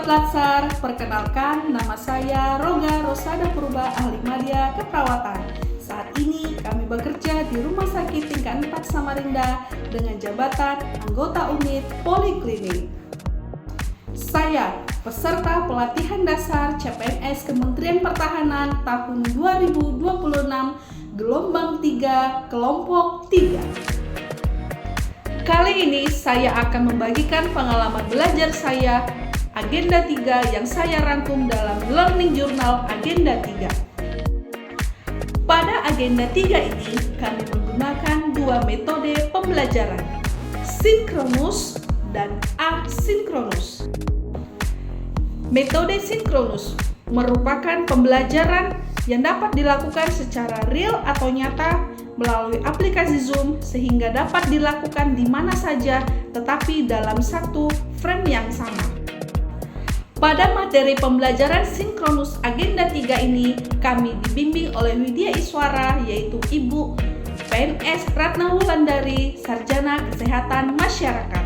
Latsar, perkenalkan nama saya Roga Rosada Purba, ahli media keperawatan. Saat ini kami bekerja di Rumah Sakit Tingkat 4 Samarinda dengan jabatan anggota unit Poliklinik. Saya peserta pelatihan dasar CPNS Kementerian Pertahanan tahun 2026 gelombang 3 kelompok 3. Kali ini saya akan membagikan pengalaman belajar saya Agenda 3 yang saya rangkum dalam Learning Journal Agenda 3. Pada Agenda 3 ini kami menggunakan dua metode pembelajaran, sinkronus dan asinkronus. Metode sinkronus merupakan pembelajaran yang dapat dilakukan secara real atau nyata melalui aplikasi Zoom sehingga dapat dilakukan di mana saja tetapi dalam satu frame yang sama. Pada materi pembelajaran sinkronus Agenda 3 ini kami dibimbing oleh Widya Iswara yaitu Ibu PNS Ratna Wulandari, Sarjana Kesehatan Masyarakat.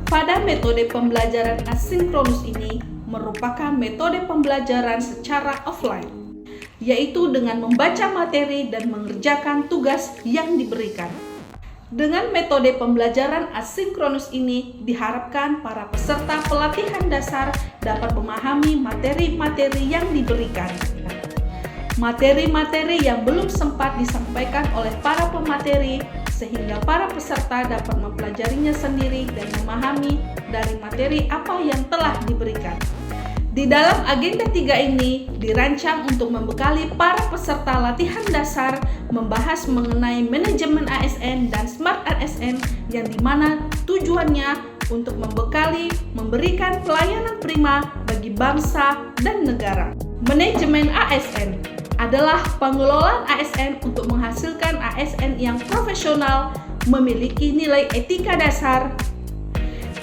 Pada metode pembelajaran asinkronus ini merupakan metode pembelajaran secara offline, yaitu dengan membaca materi dan mengerjakan tugas yang diberikan. Dengan metode pembelajaran asinkronus ini diharapkan para peserta pelatihan dasar dapat memahami materi-materi yang diberikan. Materi-materi yang belum sempat disampaikan oleh para pemateri sehingga para peserta dapat mempelajarinya sendiri dan memahami dari materi apa yang telah diberikan. Di dalam Agenda 3 ini dirancang untuk membekali para peserta latihan dasar membahas mengenai manajemen ASN dan Smart ASN yang dimana tujuannya untuk memberikan pelayanan prima bagi bangsa dan negara. Manajemen ASN adalah pengelolaan ASN untuk menghasilkan ASN yang profesional, memiliki nilai etika dasar,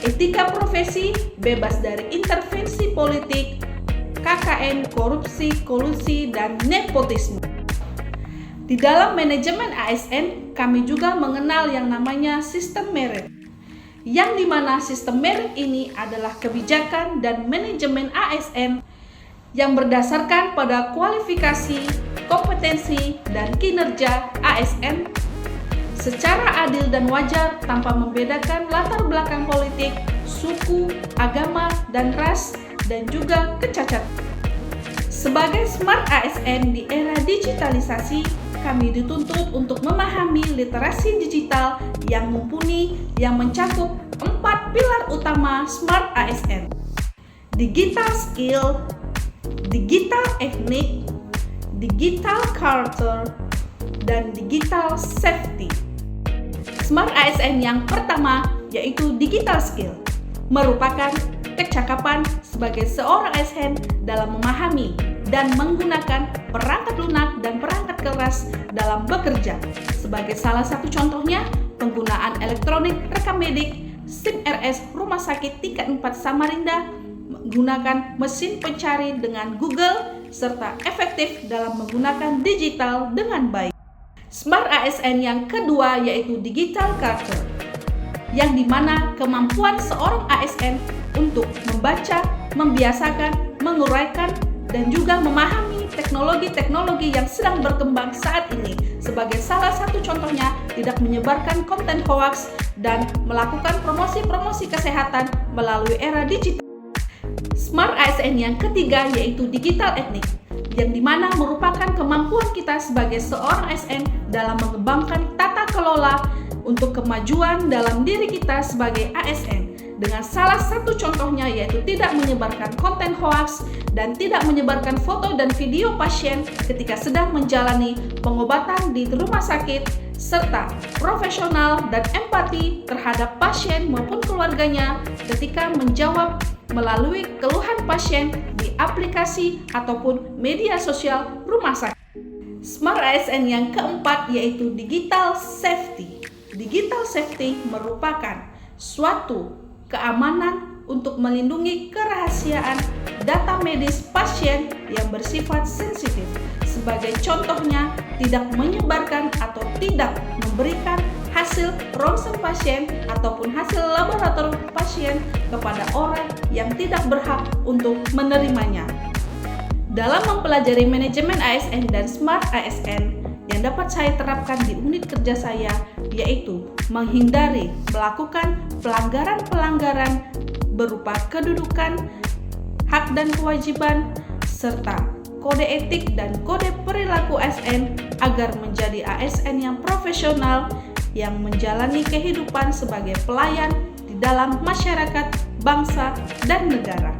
etika profesi, bebas dari intervensi politik, KKN, korupsi, kolusi, dan nepotisme. Di dalam manajemen ASN, kami juga mengenal yang namanya sistem merit, yang dimana sistem merit ini adalah kebijakan dan manajemen ASN yang berdasarkan pada kualifikasi, kompetensi, dan kinerja ASN secara adil dan wajar tanpa membedakan latar belakang politik, suku, agama, dan ras, dan juga kecacatan. Sebagai Smart ASN di era digitalisasi, kami dituntut untuk memahami literasi digital yang mumpuni yang mencakup 4 pilar utama Smart ASN: digital skill, digital ethnic, digital culture, dan digital safety. Smart ASN yang pertama yaitu digital skill, merupakan kecakapan sebagai seorang ASN dalam memahami dan menggunakan perangkat lunak dan perangkat keras dalam bekerja. Sebagai salah satu contohnya, penggunaan elektronik rekam medik, SIM RS Rumah Sakit Tingkat 4 Samarinda, menggunakan mesin pencari dengan Google, serta efektif dalam menggunakan digital dengan baik. Smart ASN yang kedua yaitu digital culture, yang dimana kemampuan seorang ASN untuk membaca, membiasakan, menguraikan, dan juga memahami teknologi-teknologi yang sedang berkembang saat ini. Sebagai salah satu contohnya, tidak menyebarkan konten hoax dan melakukan promosi-promosi kesehatan melalui era digital. Smart ASN yang ketiga yaitu digital ethnic, yang dimana merupakan kemampuan kita sebagai seorang ASN dalam mengembangkan tata kelola untuk kemajuan dalam diri kita sebagai ASN. Dengan salah satu contohnya yaitu tidak menyebarkan konten hoax dan tidak menyebarkan foto dan video pasien ketika sedang menjalani pengobatan di rumah sakit, serta profesional dan empati terhadap pasien maupun keluarganya ketika menjawab melalui keluhan pasien di aplikasi ataupun media sosial rumah sakit. Smart ASN yang keempat yaitu digital safety. Digital safety merupakan suatu keamanan untuk melindungi kerahasiaan data medis pasien yang bersifat sensitif. Sebagai contohnya, tidak menyebarkan atau tidak memberikan hasil hasil ronsen pasien ataupun hasil laboratorium pasien kepada orang yang tidak berhak untuk menerimanya. Dalam mempelajari manajemen ASN dan Smart ASN, yang dapat saya terapkan di unit kerja saya yaitu menghindari melakukan pelanggaran-pelanggaran berupa kedudukan, hak dan kewajiban, serta kode etik dan kode perilaku ASN agar menjadi ASN yang profesional yang menjalani kehidupan sebagai pelayan di dalam masyarakat, bangsa, dan negara.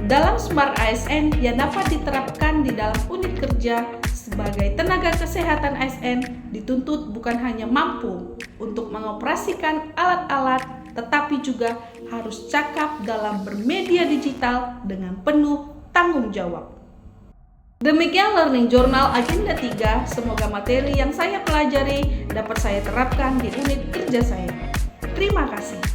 Dalam Smart ASN yang dapat diterapkan di dalam unit kerja sebagai tenaga kesehatan ASN dituntut bukan hanya mampu untuk mengoperasikan alat-alat, tetapi juga harus cakap dalam bermedia digital dengan penuh tanggung jawab. Demikian Learning Journal Agenda 3, semoga materi yang saya pelajari dapat saya terapkan di unit kerja saya. Terima kasih.